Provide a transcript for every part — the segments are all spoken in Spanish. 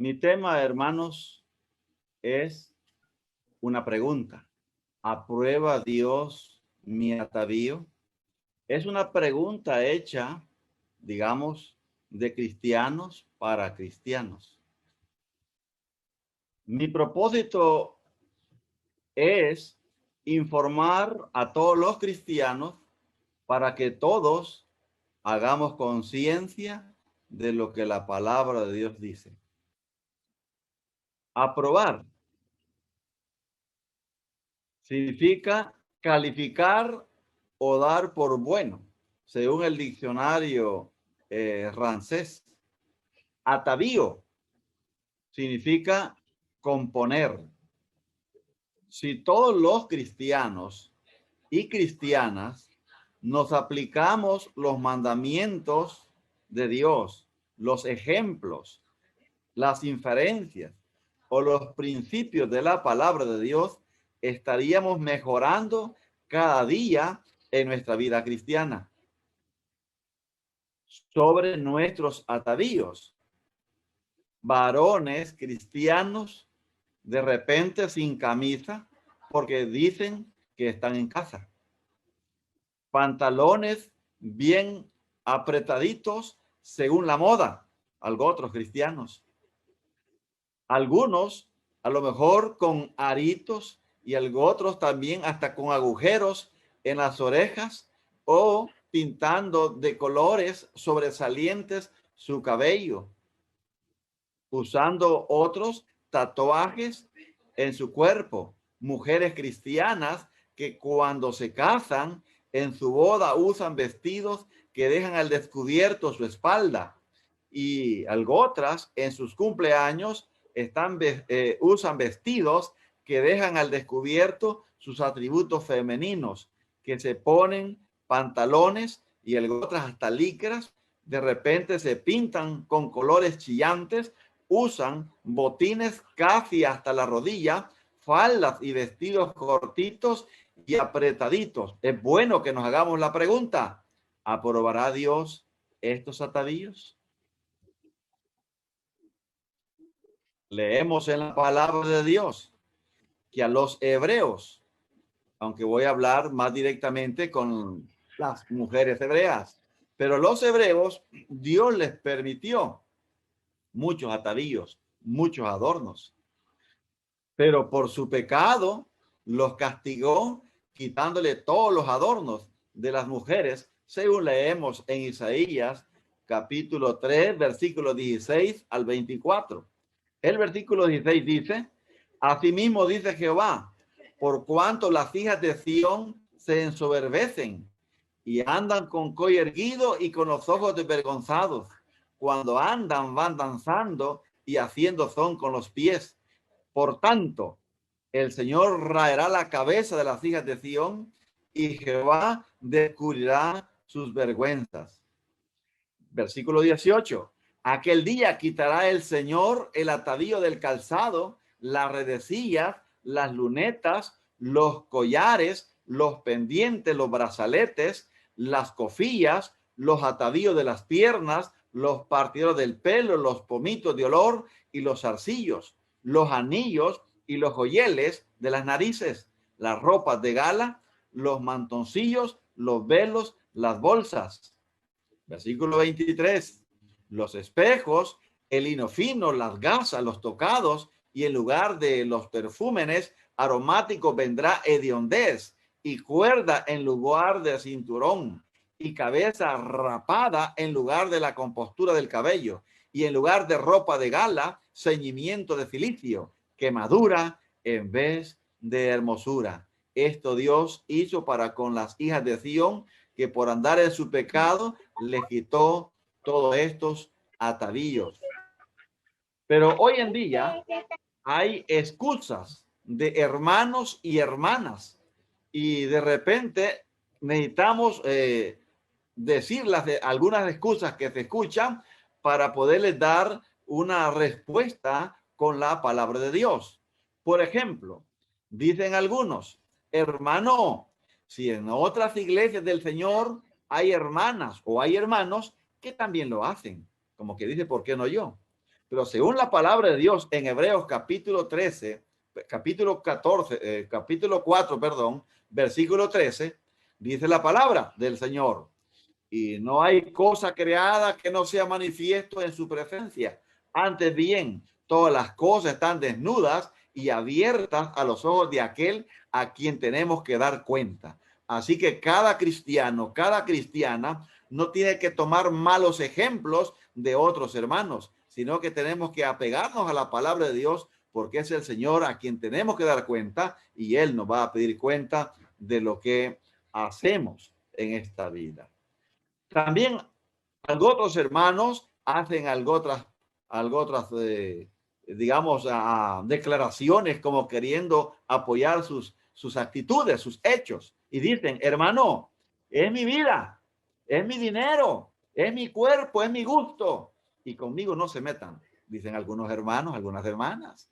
Mi tema, hermanos, es una pregunta. ¿Aprueba Dios mi atavío? Es una pregunta hecha, digamos, de cristianos para cristianos. Mi propósito es informar a todos los cristianos para que todos hagamos conciencia de lo que la palabra de Dios dice. Aprobar significa calificar o dar por bueno, según el diccionario Rancés. Atavío significa componer. Si todos los cristianos y cristianas nos aplicamos los mandamientos de Dios, los ejemplos, las inferencias o los principios de la palabra de Dios, estaríamos mejorando cada día en nuestra vida cristiana. Sobre nuestros atavíos, varones cristianos de repente sin camisa porque dicen que están en casa. Pantalones bien apretaditos según la moda, algo otros cristianos. Algunos a lo mejor con aritos y algo otros también hasta con agujeros en las orejas o pintando de colores sobresalientes su cabello, usando otros tatuajes en su cuerpo. Mujeres cristianas que cuando se casan en su boda usan vestidos que dejan al descubierto su espalda, y algo otras en sus cumpleaños usan vestidos que dejan al descubierto sus atributos femeninos, que se ponen pantalones y algo otras hasta licras, de repente se pintan con colores chillantes, usan botines casi hasta la rodilla, faldas y vestidos cortitos y apretaditos. Es bueno que nos hagamos la pregunta: ¿aprobará Dios estos atavíos? Leemos en la palabra de Dios que a los hebreos, aunque voy a hablar más directamente con las mujeres hebreas, pero los hebreos, Dios les permitió muchos atavíos, muchos adornos, pero por su pecado los castigó quitándole todos los adornos de las mujeres, según leemos en Isaías capítulo 3, versículo 16 al 24. El versículo 16 dice: asimismo dice Jehová, por cuanto las hijas de Sión se ensoberbecen y andan con cuello erguido y con los ojos desvergonzados, cuando andan van danzando y haciendo son con los pies. Por tanto, el Señor raerá la cabeza de las hijas de Sión y Jehová descubrirá sus vergüenzas. Versículo 18. Aquel día quitará el Señor el atavío del calzado, las redecillas, las lunetas, los collares, los pendientes, los brazaletes, las cofillas, los atavíos de las piernas, los partidores del pelo, los pomitos de olor y los zarcillos, los anillos y los joyeles de las narices, las ropas de gala, los mantoncillos, los velos, las bolsas. Versículo 23. Los espejos, el lino fino, las gasas, los tocados, y en lugar de los perfúmenes aromáticos vendrá hediondez, y cuerda en lugar de cinturón, y cabeza rapada en lugar de la compostura del cabello, y en lugar de ropa de gala, ceñimiento de cilicio, quemadura en vez de hermosura. Esto Dios hizo para con las hijas de Sión, que por andar en su pecado le quitó todos estos atavíos. Pero hoy en día hay excusas de hermanos y hermanas, y de repente necesitamos decir algunas excusas que se escuchan para poderles dar una respuesta con la palabra de Dios. Por ejemplo, dicen algunos: hermano, si en otras iglesias del Señor hay hermanas o hay hermanos que también lo hacen, como que dice, ¿por qué no yo? Pero según la palabra de Dios en Hebreos capítulo 13, capítulo 14, capítulo 4, perdón, versículo 13, dice la palabra del Señor. Y no hay cosa creada que no sea manifiesto en su presencia. Antes bien, todas las cosas están desnudas y abiertas a los ojos de aquel a quien tenemos que dar cuenta. Así que cada cristiano, cada cristiana no tiene que tomar malos ejemplos de otros hermanos, sino que tenemos que apegarnos a la palabra de Dios, porque es el Señor a quien tenemos que dar cuenta y Él nos va a pedir cuenta de lo que hacemos en esta vida. También algunos otros hermanos hacen algo otras digamos, declaraciones como queriendo apoyar sus actitudes, sus hechos. Y dicen, hermano, es mi vida, es mi dinero, es mi cuerpo, es mi gusto. Y conmigo no se metan, dicen algunos hermanos, algunas hermanas.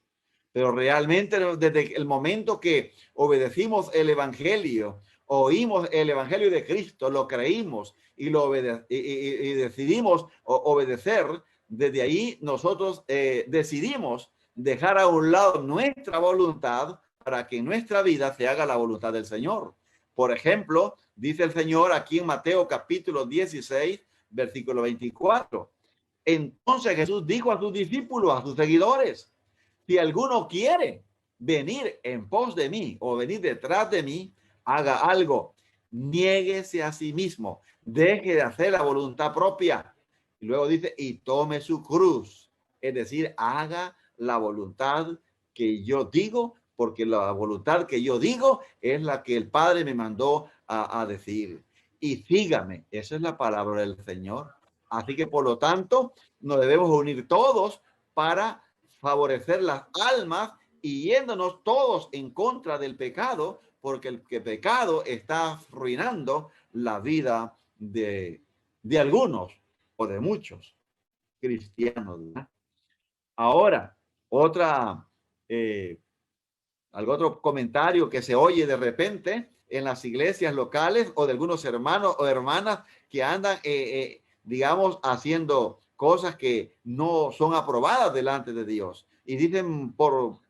Pero realmente desde el momento que obedecimos el evangelio, oímos el evangelio de Cristo, lo creímos y y decidimos obedecer, desde ahí nosotros decidimos dejar a un lado nuestra voluntad para que en nuestra vida se haga la voluntad del Señor. Por ejemplo, dice el Señor aquí en Mateo capítulo 16, versículo 24. Entonces Jesús dijo a sus discípulos, a sus seguidores, si alguno quiere venir en pos de mí o venir detrás de mí, haga algo. Niéguese a sí mismo. Deje de hacer la voluntad propia. Y luego dice, y tome su cruz. Es decir, haga la voluntad que yo digo, porque la voluntad que yo digo es la que el Padre me mandó a decir. Y sígame. Esa es la palabra del Señor. Así que, por lo tanto, nos debemos unir todos para favorecer las almas y yéndonos todos en contra del pecado, porque el pecado está arruinando la vida de algunos o de muchos cristianos, ¿verdad? Ahora, algo otro comentario que se oye de repente en las iglesias locales o de algunos hermanos o hermanas que andan, digamos, haciendo cosas que no son aprobadas delante de Dios. Y dicen, por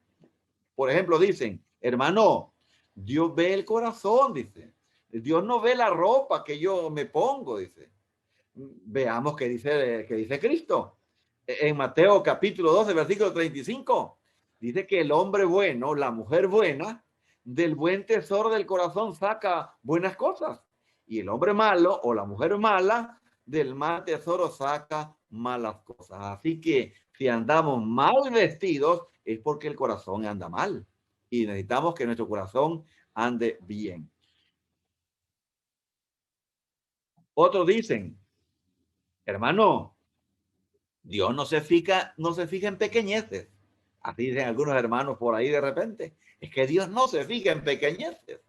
ejemplo, dicen, hermano, Dios ve el corazón, dice. Dios no ve la ropa que yo me pongo, dice. Veamos qué dice Cristo. En Mateo capítulo 12, versículo 35, dice que el hombre bueno, la mujer buena, del buen tesoro del corazón saca buenas cosas. Y el hombre malo o la mujer mala, del mal tesoro saca malas cosas. Así que si andamos mal vestidos, es porque el corazón anda mal. Y necesitamos que nuestro corazón ande bien. Otros dicen, hermano, Dios no se fija en pequeñeces. Así dicen algunos hermanos por ahí de repente. Es que Dios no se fija en pequeñeces.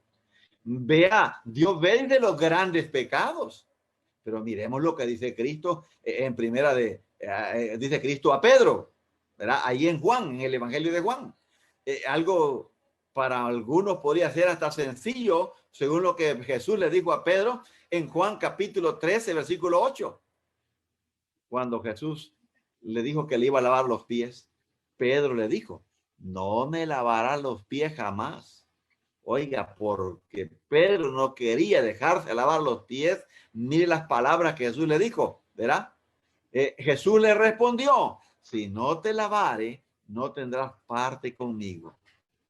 Vea, Dios ve de los grandes pecados. Pero miremos lo que dice Cristo en dice Cristo a Pedro, ¿verdad? Ahí en Juan, en el Evangelio de Juan. Algo para algunos podría ser hasta sencillo, según lo que Jesús le dijo a Pedro en Juan capítulo 13, versículo 8. Cuando Jesús le dijo que le iba a lavar los pies, Pedro le dijo, no me lavarás los pies jamás. Oiga, porque Pedro no quería dejarse lavar los pies, mire las palabras que Jesús le dijo, ¿verdad? Jesús le respondió, si no te lavare, no tendrás parte conmigo.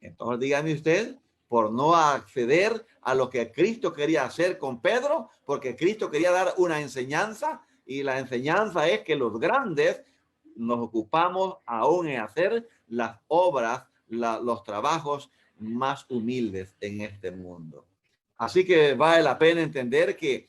Entonces dígame usted, por no acceder a lo que Cristo quería hacer con Pedro, porque Cristo quería dar una enseñanza, y la enseñanza es que los grandes nos ocupamos aún en hacer las obras, los trabajos más humildes en este mundo. Así que vale la pena entender que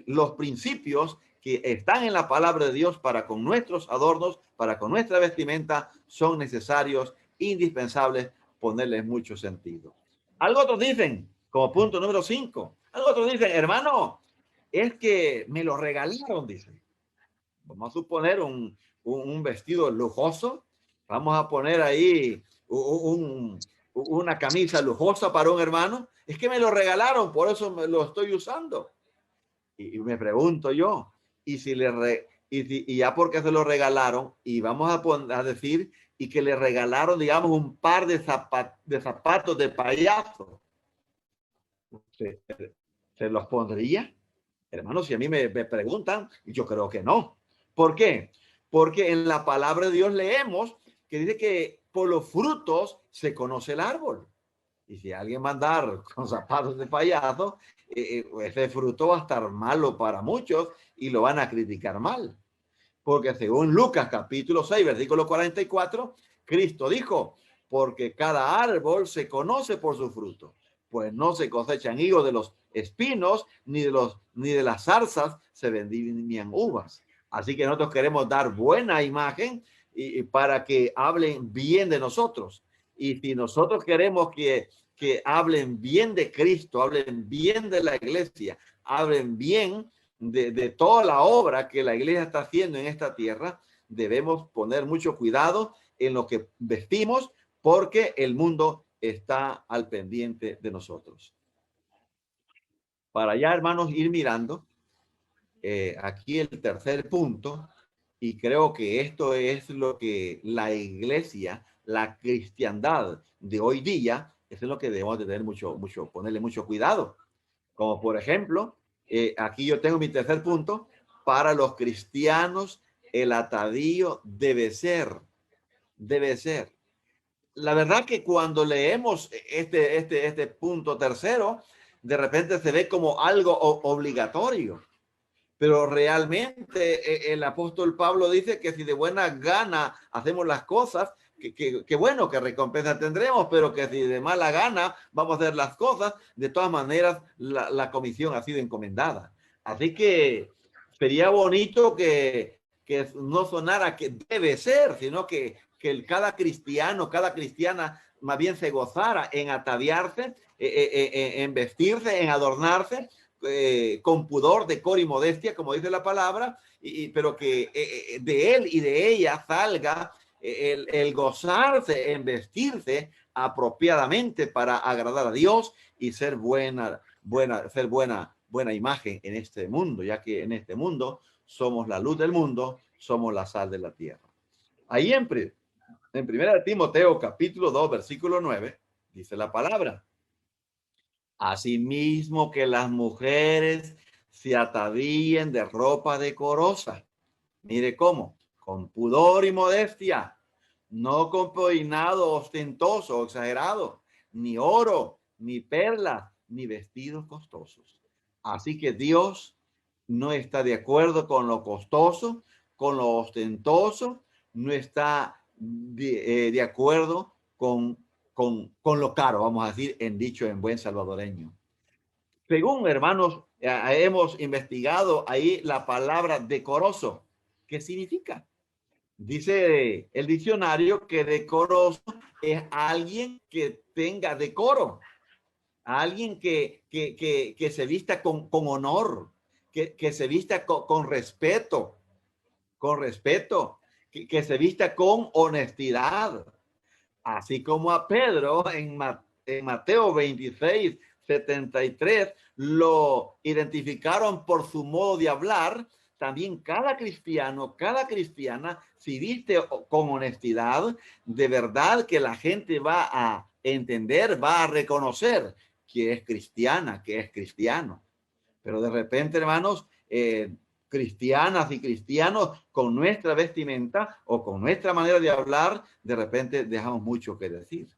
los principios que están en la palabra de Dios para con nuestros adornos, para con nuestra vestimenta, son necesarios, indispensables, ponerles mucho sentido. Algo otros dicen, como punto número 5, algo otros dicen, hermano, es que me lo regalaron, dicen. Vamos a suponer un vestido lujoso, vamos a poner ahí una camisa lujosa para un hermano, es que me lo regalaron, por eso me lo estoy usando. Y me pregunto yo, y ya porque se lo regalaron, y vamos a decir, y que le regalaron, digamos, un par de zapatos de payaso, ¿se, se los pondría? Hermanos, si a mí me preguntan, yo creo que no. ¿Por qué? Porque en la palabra de Dios leemos que dice que por los frutos se conoce el árbol. Y si alguien va a andar con zapatos de payaso, ese fruto va a estar malo para muchos y lo van a criticar mal. Porque según Lucas capítulo 6, versículo 44, Cristo dijo, porque cada árbol se conoce por su fruto, pues no se cosechan higos de los espinos, ni de las zarzas se vendimian uvas. Así que nosotros queremos dar buena imagen y para que hablen bien de nosotros. Y si nosotros queremos que hablen bien de Cristo, hablen bien de la iglesia, hablen bien de toda la obra que la iglesia está haciendo en esta tierra, debemos poner mucho cuidado en lo que vestimos, porque el mundo está al pendiente de nosotros. Para ya, hermanos, ir mirando aquí el tercer punto, y creo que esto es lo que la iglesia, la cristiandad de hoy día, eso es lo que debemos de tener ponerle mucho cuidado. Como por ejemplo, aquí yo tengo mi tercer punto: para los cristianos el atavío debe ser. La verdad que cuando leemos este punto tercero, de repente se ve como algo obligatorio, pero realmente el apóstol Pablo dice que si de buena gana hacemos las cosas, que bueno, que recompensa tendremos, pero que si de mala gana vamos a hacer las cosas, de todas maneras la comisión ha sido encomendada. Así que sería bonito que no sonara que debe ser, sino que cada cristiano, cada cristiana más bien se gozara en ataviarse, en vestirse, en adornarse, con pudor, decoro y modestia, como dice la palabra, pero que de él y de ella salga el gozarse en vestirse apropiadamente para agradar a Dios y ser buena imagen en este mundo, ya que en este mundo somos la luz del mundo, somos la sal de la tierra. Ahí en 1 Timoteo capítulo 2, versículo 9, dice la palabra: asimismo que las mujeres se atavíen de ropa decorosa. Mire cómo, con pudor y modestia, no con peinado ostentoso o exagerado, ni oro, ni perlas, ni vestidos costosos. Así que Dios no está de acuerdo con lo costoso, con lo ostentoso, no está de acuerdo con lo caro, vamos a decir, en dicho en buen salvadoreño. Según, hermanos, hemos investigado ahí la palabra decoroso. ¿Qué significa? Dice el diccionario que decoroso es alguien que tenga decoro, alguien que se vista con honor, que se vista con respeto, que se vista con honestidad. Así como a Pedro en Mateo 26, 73 lo identificaron por su modo de hablar, también cada cristiano, cada cristiana, si viste con honestidad, de verdad que la gente va a entender, va a reconocer que es cristiana, que es cristiano. Pero de repente, hermanos, cristianas y cristianos con nuestra vestimenta o con nuestra manera de hablar, de repente dejamos mucho que decir.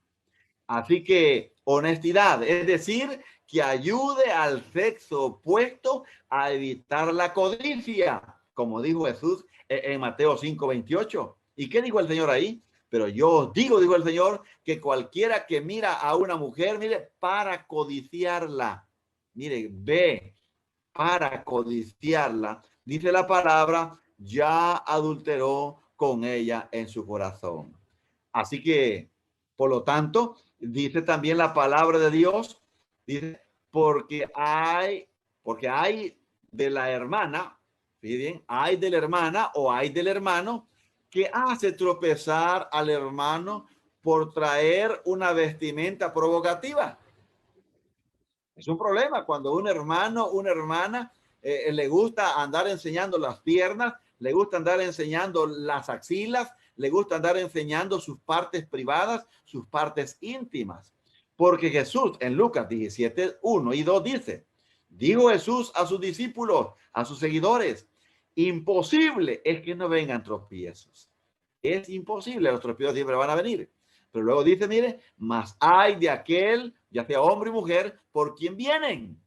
Así que honestidad, es decir, que ayude al sexo opuesto a evitar la codicia, como dijo Jesús en Mateo 5:28. ¿Y qué dijo el Señor ahí? Pero yo os digo, dijo el Señor, que cualquiera que mira a una mujer, mire, para codiciarla, mire, ve, para codiciarla, dice la palabra, ya adulteró con ella en su corazón. Así que, por lo tanto, dice también la palabra de Dios, dice, porque hay de la hermana, fíjense, hay de la hermana o hay del hermano que hace tropezar al hermano por traer una vestimenta provocativa. Es un problema cuando un hermano, una hermana le gusta andar enseñando las piernas le gusta andar enseñando las axilas, le gusta andar enseñando sus partes privadas, sus partes íntimas. Porque Jesús en Lucas 17, 1 y 2 dice, dijo Jesús a sus discípulos, a sus seguidores, imposible es que no vengan tropiezos. Es imposible, los tropiezos siempre van a venir. Pero luego dice, mire, más hay de aquel, ya sea hombre y mujer, por quien vienen.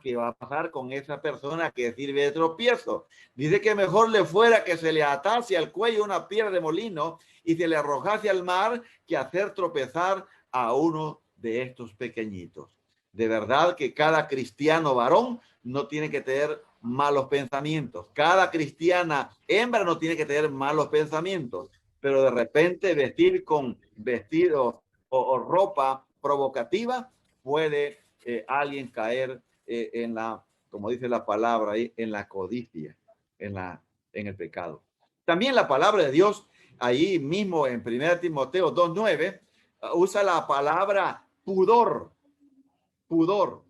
¿Qué va a pasar con esa persona que sirve de tropiezo? Dice que mejor le fuera que se le atase al cuello una piedra de molino y se le arrojase al mar que hacer tropezar a uno de estos pequeñitos. De verdad que cada cristiano varón no tiene que tener malos pensamientos. Cada cristiana hembra no tiene que tener malos pensamientos. Pero de repente vestir con vestidos o ropa provocativa puede alguien caer en la, como dice la palabra ahí, en la codicia, en el pecado. También la palabra de Dios, ahí mismo en 1 Timoteo 2:9, usa la palabra pudor. Pudor.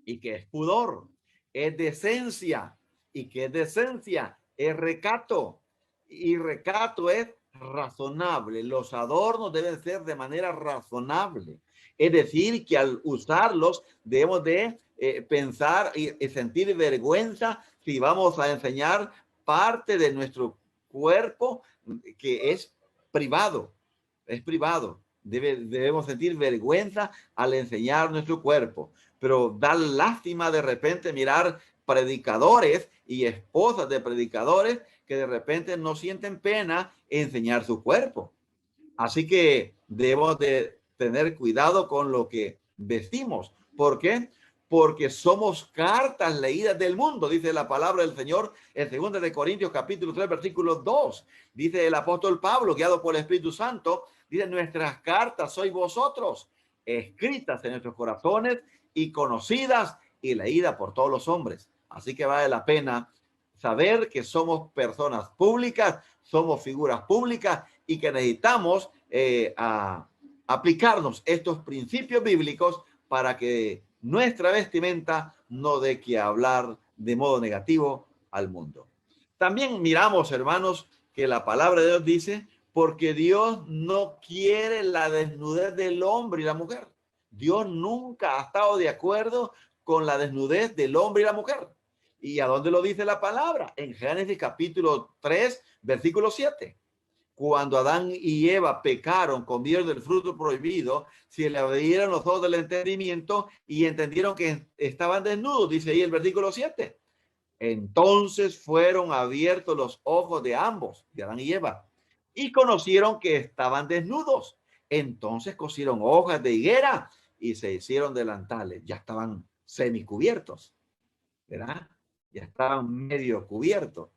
¿Y qué es pudor? Es decencia. ¿Y qué es decencia? Es recato. Y recato es razonable. Los adornos deben ser de manera razonable. Es decir, que al usarlos debemos de pensar y sentir vergüenza si vamos a enseñar parte de nuestro cuerpo que es privado. Es privado. Debemos sentir vergüenza al enseñar nuestro cuerpo. Pero da lástima de repente mirar predicadores y esposas de predicadores que de repente no sienten pena enseñar su cuerpo. Así que debemos de tener cuidado con lo que vestimos. ¿Por qué? Porque somos cartas leídas del mundo, dice la palabra del Señor en 2 de Corintios capítulo 3, versículo 2. Dice el apóstol Pablo, guiado por el Espíritu Santo, dice, nuestras cartas sois vosotros, escritas en nuestros corazones y conocidas y leídas por todos los hombres. Así que vale la pena saber que somos personas públicas, somos figuras públicas y que necesitamos aplicarnos estos principios bíblicos para que nuestra vestimenta no dé que hablar de modo negativo al mundo. También miramos, hermanos, que la palabra de Dios dice, porque Dios no quiere la desnudez del hombre y la mujer. Dios nunca ha estado de acuerdo con la desnudez del hombre y la mujer. ¿Y a dónde lo dice la palabra? En Génesis capítulo 3, versículo 7. Cuando Adán y Eva pecaron, comieron del fruto prohibido, se le abrieron los ojos del entendimiento y entendieron que estaban desnudos, dice ahí el versículo 7. Entonces fueron abiertos los ojos de ambos, de Adán y Eva, y conocieron que estaban desnudos. Entonces cosieron hojas de higuera y se hicieron delantales. Ya estaban semicubiertos, ¿verdad? Ya estaban medio cubiertos.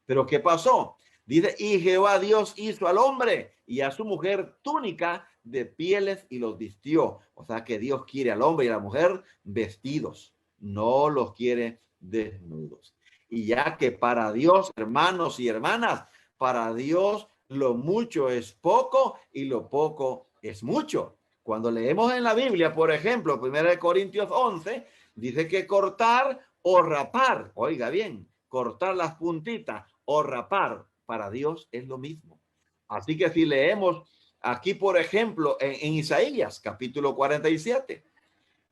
Pero ¿qué pasó? Dice, y Jehová Dios hizo al hombre y a su mujer túnica de pieles y los vistió. O sea que Dios quiere al hombre y a la mujer vestidos, no los quiere desnudos. Y ya que para Dios, hermanos y hermanas, para Dios lo mucho es poco y lo poco es mucho. Cuando leemos en la Biblia, por ejemplo, 1 Corintios 11, dice que cortar o rapar, oiga bien, cortar las puntitas o rapar, para Dios es lo mismo. Así que si leemos aquí, por ejemplo, en Isaías, capítulo 47,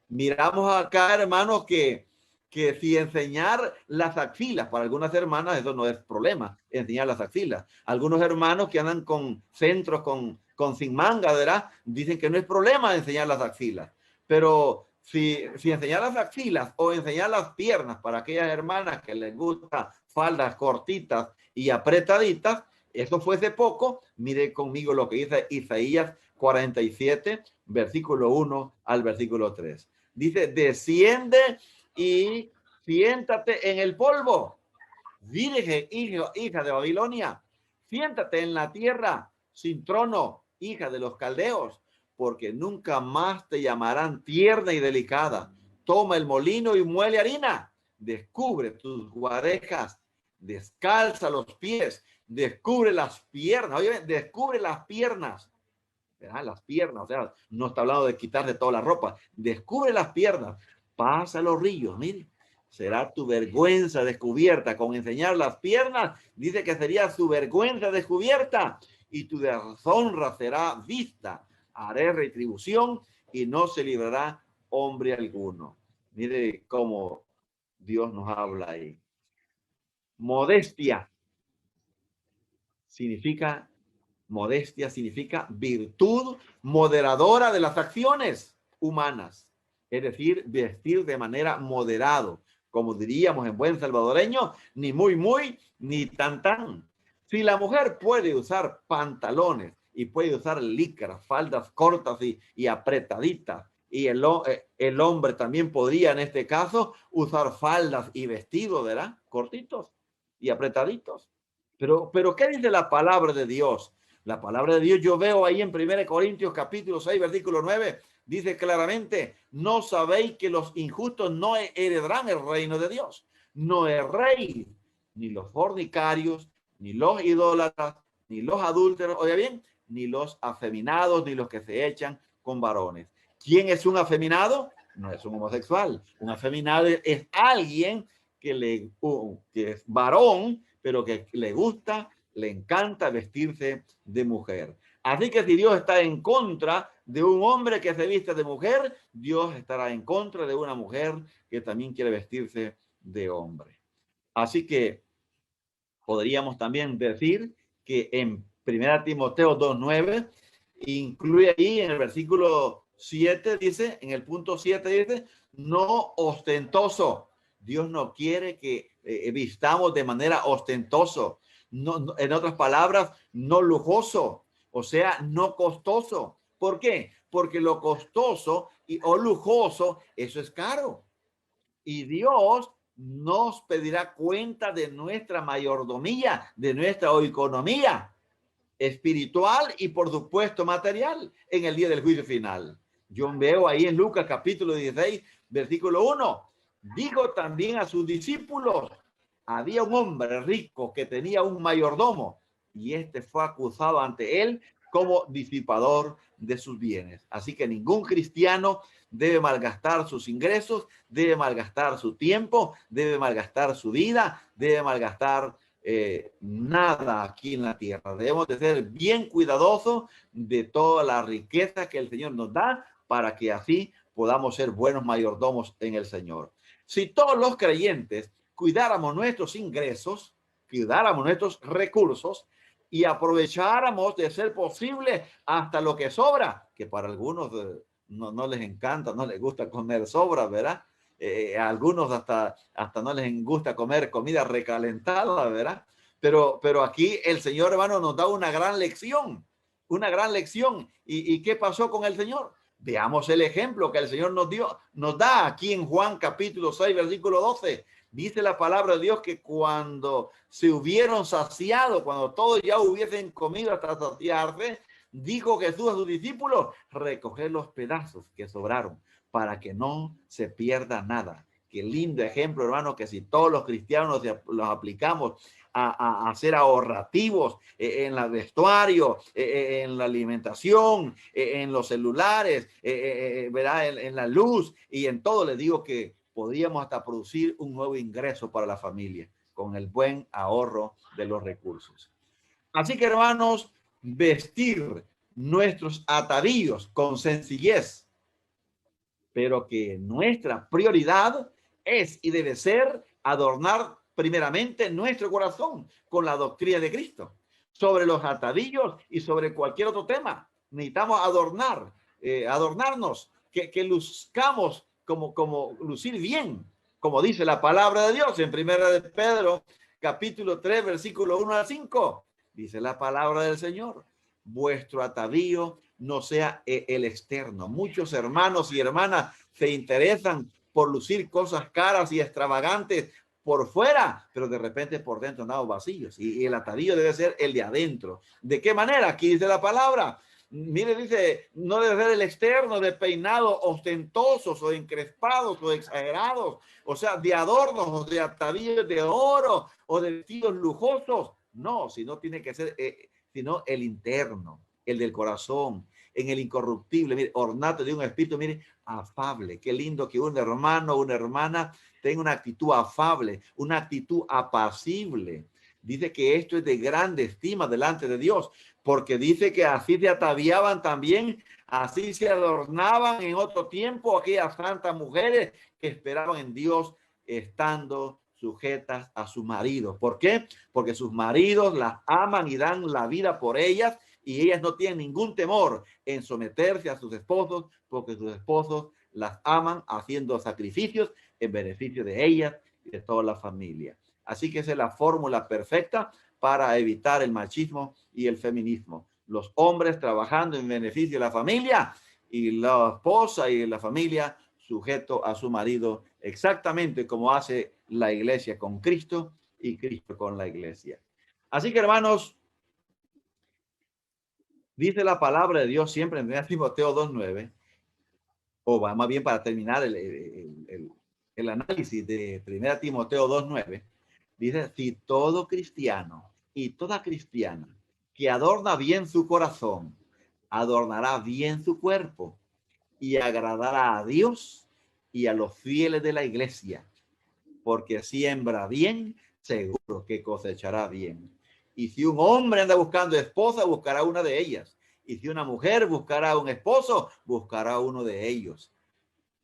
miramos acá, hermanos, que si enseñar las axilas, para algunas hermanas eso no es problema, enseñar las axilas. Algunos hermanos que andan con centros con sin manga, ¿verdad? Dicen que no es problema enseñar las axilas. Pero si enseñar las axilas o enseñar las piernas para aquellas hermanas que les gusta faldas cortitas y apretaditas, eso fuese poco, mire conmigo lo que dice Isaías 47, versículo 1 al versículo 3. Dice, desciende y siéntate en el polvo. Virgen, hija de Babilonia, siéntate en la tierra sin trono, hija de los caldeos, porque nunca más te llamarán tierna y delicada. Toma el molino y muele harina. Descubre tus guarejas, descalza los pies, descubre las piernas. Oye, descubre las piernas. ¿Verdad? Las piernas, o sea, no está hablando de quitarle toda la ropa. Descubre las piernas, pasa los ríos, mire, será tu vergüenza descubierta. Con enseñar las piernas, dice que sería su vergüenza descubierta y tu deshonra será vista. Haré retribución y no se librará hombre alguno. Mire cómo Dios nos habla ahí. Modestia significa virtud moderadora de las acciones humanas. Es decir, vestir de manera moderado, como diríamos en buen salvadoreño, ni muy, ni tan. Si la mujer puede usar pantalones y puede usar licras, faldas cortas y apretaditas, y el hombre también podría en este caso usar faldas y vestidos, ¿verdad? Cortitos y apretaditos. Pero ¿qué dice la palabra de Dios? La palabra de Dios yo veo ahí en 1 Corintios capítulo 6, versículo 9, dice claramente, no sabéis que los injustos no heredarán el reino de Dios. No erréis, ni los fornicarios, ni los idólatras, ni los adúlteros, oye bien, ni los afeminados, ni los que se echan con varones. ¿Quién es un afeminado? No es un homosexual. Un afeminado es alguien que es varón, pero que le gusta, le encanta vestirse de mujer. Así que si Dios está en contra de un hombre que se viste de mujer, Dios estará en contra de una mujer que también quiere vestirse de hombre. Así que podríamos también decir que en 1 Timoteo 2:9 incluye ahí en el versículo 7, dice, en el punto 7 dice, no ostentoso. Dios no quiere que vistamos de manera ostentoso. No, en otras palabras, no lujoso, o sea, no costoso. ¿Por qué? Porque lo costoso o lujoso, eso es caro. Y Dios nos pedirá cuenta de nuestra mayordomía, de nuestra economía espiritual y por supuesto material en el día del juicio final. Yo veo ahí en Lucas capítulo 16, versículo 1. Digo también a sus discípulos, había un hombre rico que tenía un mayordomo y este fue acusado ante él como disipador de sus bienes. Así que ningún cristiano debe malgastar sus ingresos, debe malgastar su tiempo, debe malgastar su vida, debe malgastar nada aquí en la tierra. Debemos de ser bien cuidadosos de toda la riqueza que el Señor nos da para que así podamos ser buenos mayordomos en el Señor. Si todos los creyentes cuidáramos nuestros ingresos, cuidáramos nuestros recursos y aprovecháramos de ser posible hasta lo que sobra, que para algunos no les encanta, no les gusta comer sobra, ¿verdad? A algunos hasta no les gusta comer comida recalentada, ¿verdad? Pero aquí el Señor, hermano, nos da una gran lección, una gran lección. ¿Y qué pasó con el Señor? Veamos el ejemplo que el Señor nos da aquí en Juan capítulo 6, versículo 12. Dice la palabra de Dios que cuando se hubieron saciado, cuando todos ya hubiesen comido hasta saciarse, dijo Jesús a sus discípulos, recoger los pedazos que sobraron para que no se pierda nada. Qué lindo ejemplo, hermano, que si todos los cristianos los aplicamos a ser ahorrativos en el vestuario, en la alimentación, en los celulares, ¿verdad? En la luz y en todo, les digo que podríamos hasta producir un nuevo ingreso para la familia con el buen ahorro de los recursos. Así que, hermanos, vestir nuestros atavíos con sencillez, pero que nuestra prioridad es y debe ser adornar primeramente nuestro corazón con la doctrina de Cristo. Sobre los atavíos y sobre cualquier otro tema, necesitamos adornarnos, que luzcamos como lucir bien, como dice la palabra de Dios en 1 de Pedro, capítulo 3, versículo 1 al 5. Dice la palabra del Señor, vuestro atavío no sea el externo. Muchos hermanos y hermanas se interesan por lucir cosas caras y extravagantes por fuera, pero de repente por dentro andamos vacíos. Y el atavío debe ser el de adentro. ¿De qué manera? Aquí dice la palabra. Mire, dice, no debe ser el externo de peinados ostentosos o encrespados o exagerados, o sea, de adornos o de atavíos de oro o de vestidos lujosos. No, sino tiene que ser, sino el interno. el del corazón, en el incorruptible, mire, ornato de un espíritu, mire, afable. Qué lindo que un hermano o una hermana tenga una actitud afable, una actitud apacible. Dice que esto es de grande estima delante de Dios, porque dice que así se ataviaban también, así se adornaban en otro tiempo aquellas santas mujeres que esperaban en Dios estando sujetas a sus maridos. ¿Por qué? Porque sus maridos las aman y dan la vida por ellas, y ellas no tienen ningún temor en someterse a sus esposos, porque sus esposos las aman haciendo sacrificios en beneficio de ellas y de toda la familia. Así que esa es la fórmula perfecta para evitar el machismo y el feminismo. Los hombres trabajando en beneficio de la familia y la esposa y la familia sujeto a su marido, exactamente como hace la iglesia con Cristo y Cristo con la iglesia. Así que, hermanos, dice la palabra de Dios siempre en 1 Timoteo 2:9, o va más bien para terminar el análisis de 1 Timoteo 2:9, dice, si todo cristiano y toda cristiana que adorna bien su corazón, adornará bien su cuerpo y agradará a Dios y a los fieles de la iglesia, porque siembra bien, seguro que cosechará bien. Y si un hombre anda buscando esposa, buscará una de ellas. Y si una mujer buscará un esposo, buscará uno de ellos.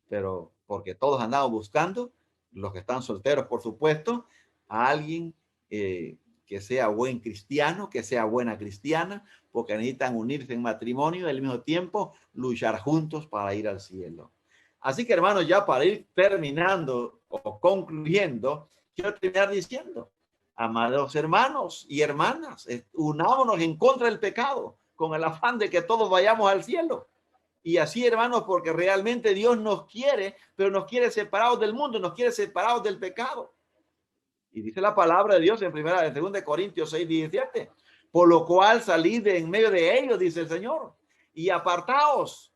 Pero porque todos andamos buscando, los que están solteros, por supuesto, a alguien que sea buen cristiano, que sea buena cristiana, porque necesitan unirse en matrimonio y al mismo tiempo luchar juntos para ir al cielo. Así que, hermanos, ya para ir terminando o concluyendo, quiero terminar diciendo, amados hermanos y hermanas, unámonos en contra del pecado con el afán de que todos vayamos al cielo. Y así, hermanos, porque realmente Dios nos quiere, pero nos quiere separados del mundo, nos quiere separados del pecado. Y dice la palabra de Dios en 2 Corintios 6:17, por lo cual salid de en medio de ellos, dice el Señor, y apartaos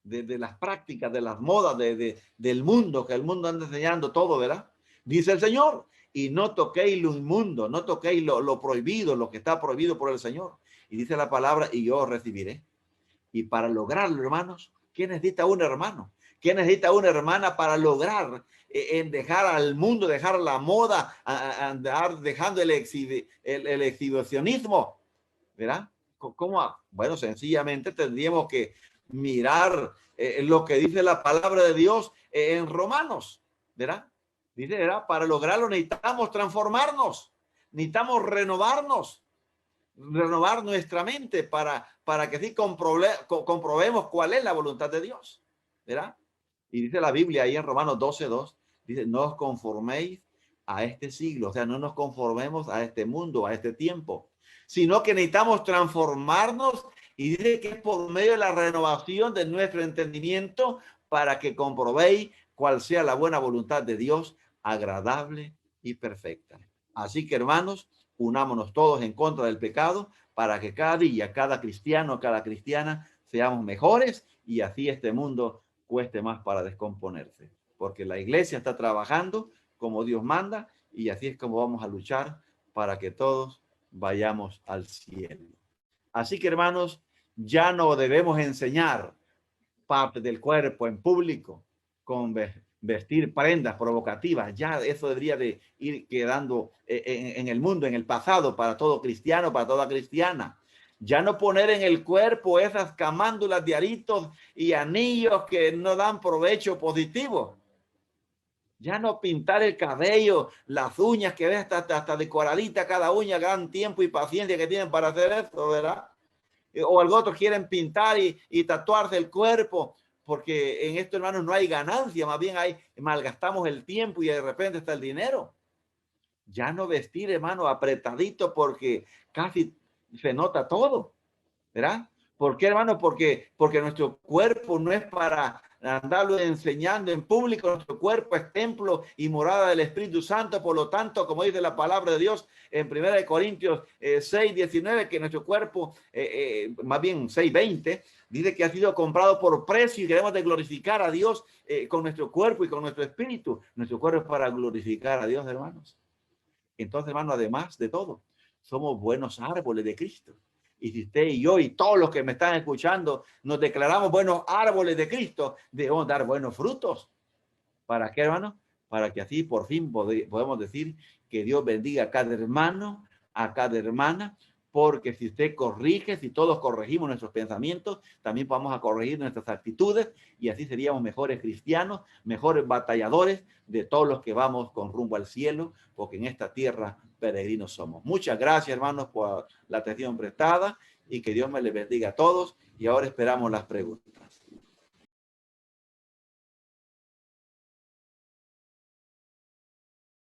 de las prácticas, de las modas, del mundo, que el mundo anda enseñando todo, ¿verdad? Dice el Señor, y no toquéis lo inmundo, no toquéis lo prohibido, lo que está prohibido por el Señor. Y dice la palabra, y yo os recibiré. Y para lograrlo, hermanos, ¿quién necesita un hermano? ¿Quién necesita una hermana para lograr en dejar al mundo, dejar la moda, andar dejando el exhibicionismo? ¿Verdad? ¿Cómo? Bueno, sencillamente tendríamos que mirar lo que dice la palabra de Dios en Romanos, ¿verdad? Dice, ¿verdad? Para lograrlo necesitamos transformarnos, necesitamos renovar nuestra mente para que así comprobemos cuál es la voluntad de Dios, ¿verdad? Y dice la Biblia ahí en Romanos 12:2, dice, no os conforméis a este siglo, o sea, no nos conformemos a este mundo, a este tiempo, sino que necesitamos transformarnos, y dice que es por medio de la renovación de nuestro entendimiento para que comprobéis cuál sea la buena voluntad de Dios, agradable y perfecta. Así que, hermanos, unámonos todos en contra del pecado para que cada día, cada cristiano, cada cristiana, seamos mejores y así este mundo cueste más para descomponerse. Porque la iglesia está trabajando como Dios manda y así es como vamos a luchar para que todos vayamos al cielo. Así que, hermanos, ya no debemos enseñar parte del cuerpo en público con vestir prendas provocativas. Ya eso debería de ir quedando en el mundo, en el pasado, para todo cristiano, para toda cristiana. Ya no poner en el cuerpo esas camándulas de aritos y anillos que no dan provecho positivo. Ya no pintar el cabello, las uñas que ves hasta decoradita cada uña, gran tiempo y paciencia que tienen para hacer esto, ¿verdad? O algunos quieren pintar y tatuarse el cuerpo, porque en esto, hermanos, no hay ganancia, más bien malgastamos el tiempo y de repente está el dinero. Ya no vestir, hermano, apretadito porque casi se nota todo, ¿verdad? ¿Por qué, hermano? Porque nuestro cuerpo no es para andarlo enseñando en público. Nuestro cuerpo es templo y morada del Espíritu Santo. Por lo tanto, como dice la palabra de Dios en 1 Corintios 6:19, que nuestro cuerpo, más bien 6:20, dice que ha sido comprado por precio y queremos de glorificar a Dios con nuestro cuerpo y con nuestro espíritu. Nuestro cuerpo es para glorificar a Dios, hermanos. Entonces, hermano, además de todo, somos buenos árboles de Cristo. Y si usted y yo y todos los que me están escuchando nos declaramos buenos árboles de Cristo, debemos dar buenos frutos. ¿Para qué, hermano? Para que así por fin podemos decir que Dios bendiga a cada hermano, a cada hermana, porque si usted corrige, si todos corregimos nuestros pensamientos, también vamos a corregir nuestras actitudes y así seríamos mejores cristianos, mejores batalladores de todos los que vamos con rumbo al cielo, porque en esta tierra peregrinos somos. Muchas gracias, hermanos, por la atención prestada y que Dios me les bendiga a todos. Y ahora esperamos las preguntas.